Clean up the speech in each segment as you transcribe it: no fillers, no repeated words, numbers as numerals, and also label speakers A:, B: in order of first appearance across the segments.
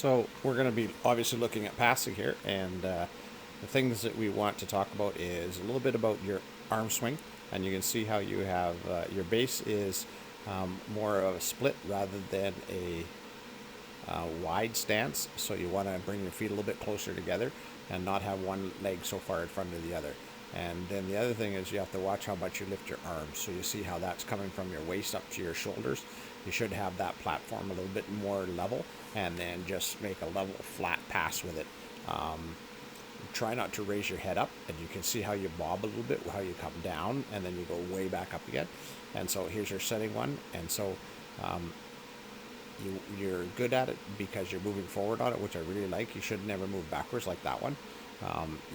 A: So we're going to be obviously looking at passing here, and the things that we want to talk about is a little bit about your arm swing, and you can see how you have your base is more of a split rather than a wide stance. So you want to bring your feet a little bit closer together and not have one leg so far in front of the other. And then the other thing is you have to watch how much you lift your arms. So you see how that's coming from your waist up to your shoulders. You should have that platform a little bit more level, and then just make a level flat pass with it. Try not to raise your head up, and you can see how you bob a little bit, how you come down, and then you go way back up again. And so here's your setting one. And so you're good at it because you're moving forward on it, which I really like. You should never move backwards like that one.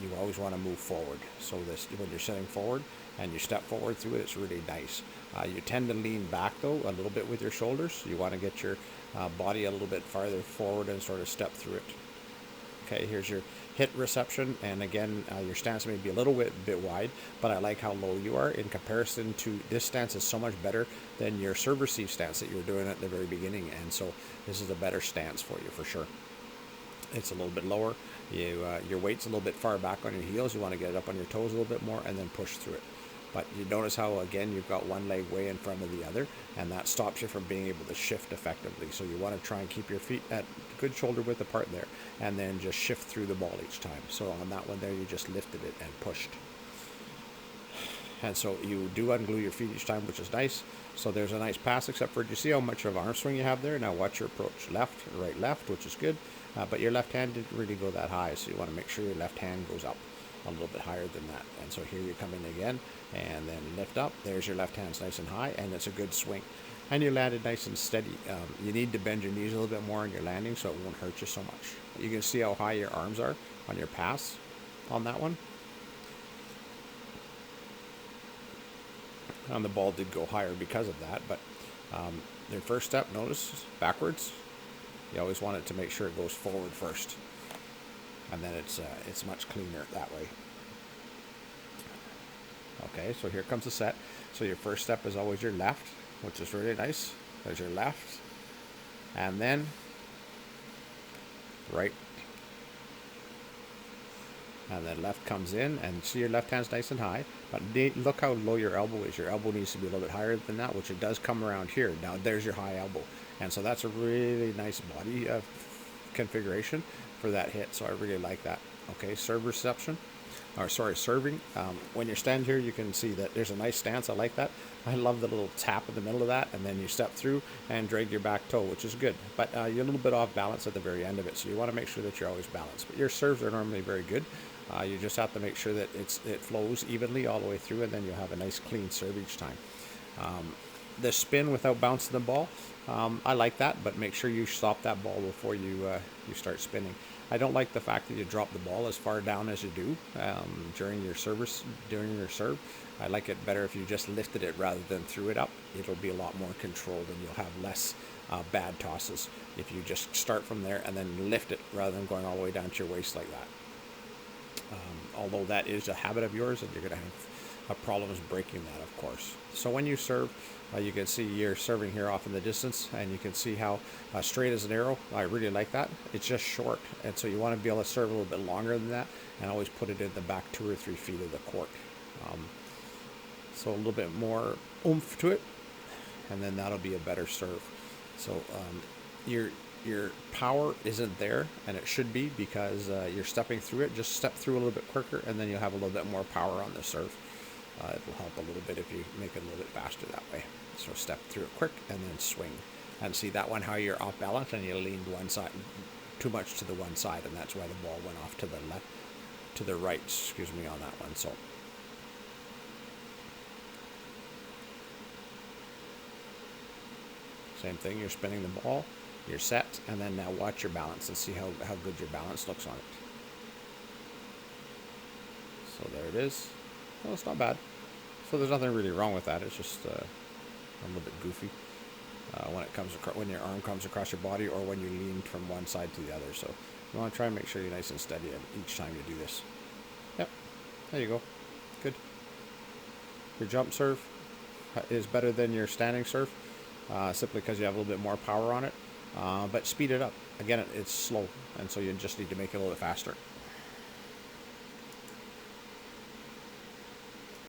A: You always want to move forward. So this, when you're setting forward and you step forward through it, it's really nice. You tend to lean back though a little bit with your shoulders. You want to get your body a little bit farther forward and sort of step through it. Okay, here's your hit reception, and again, your stance may be a little bit wide, but I like how low you are in comparison to this stance is so much better than your serve receive stance that you were doing at the very beginning, and so this is a better stance for you for sure. It's a little bit lower. Your weight's a little bit far back on your heels. You want to get it up on your toes a little bit more and then push through it. But you notice how, again, you've got one leg way in front of the other, and that stops you from being able to shift effectively. So you want to try and keep your feet at good shoulder width apart there, and then just shift through the ball each time. So on that one there, you just lifted it and pushed. And so you do unglue your feet each time, which is nice. So there's a nice pass, except for, do you see how much of arm swing you have there? Now watch your approach. Left, right, left, which is good. But your left hand didn't really go that high, so you want to make sure your left hand goes up a little bit higher than that. And so here you come in again, and then lift up. There's your left hand's nice and high, and it's a good swing. And you landed nice and steady. You need to bend your knees a little bit more on your landing so it won't hurt you so much. You can see how high your arms are on your pass on that one. And the ball did go higher because of that, but the first step, notice, backwards. You always want it to make sure it goes forward first, and then it's much cleaner that way. Okay, so here comes the set. So your first step is always your left, which is really nice. There's your left, and then right, and then left comes in, and see your left hand's nice and high, but look how low your elbow is. Your elbow needs to be a little bit higher than that, which it does come around here. Now there's your high elbow, and so that's a really nice body configuration for that hit, so I really like that. Okay, serve reception, or sorry, serving. When you're standing here, you can see that there's a nice stance. I like that. I love the little tap in the middle of that, and then you step through and drag your back toe, which is good. But you're a little bit off balance at the very end of it, so you want to make sure that you're always balanced. But your serves are normally very good. You just have to make sure that it flows evenly all the way through, and then you'll have a nice clean serve each time. The spin without bouncing the ball, I like that, but make sure you stop that ball before you start spinning. I don't like the fact that you drop the ball as far down as you do during your serve. I like it better if you just lifted it rather than threw it up. It'll be a lot more controlled, and you'll have less bad tosses if you just start from there and then lift it rather than going all the way down to your waist like that. Although that is a habit of yours, and you're going to have problems breaking that, of course. So when you serve, you can see you're serving here off in the distance, and you can see how straight as an arrow. I really like that. It's just short, and so you want to be able to serve a little bit longer than that, and always put it in the back 2 or 3 feet of the court. So a little bit more oomph to it, and then that'll be a better serve. So your power isn't there, and it should be, because you're stepping through it. Just step through a little bit quicker, and then you'll have a little bit more power on the serve. It will help a little bit if you make it a little bit faster that way. So step through it quick and then swing. And see that one, how you're off balance and you leaned one side too much to the one side, and that's why the ball went off to the left, to the right, excuse me, on that one. So same thing, you're spinning the ball, you're set, and then now watch your balance and see how good your balance looks on it. So there it is. Well, it's not bad. So there's nothing really wrong with that. It's just a little bit goofy when your arm comes across your body, or when you lean from one side to the other. So you want to try and make sure you're nice and steady each time you do this. Yep, there you go. Good. Your jump serve is better than your standing serve, simply because you have a little bit more power on it. but speed it up. Again, it's slow, and so you just need to make it a little bit faster.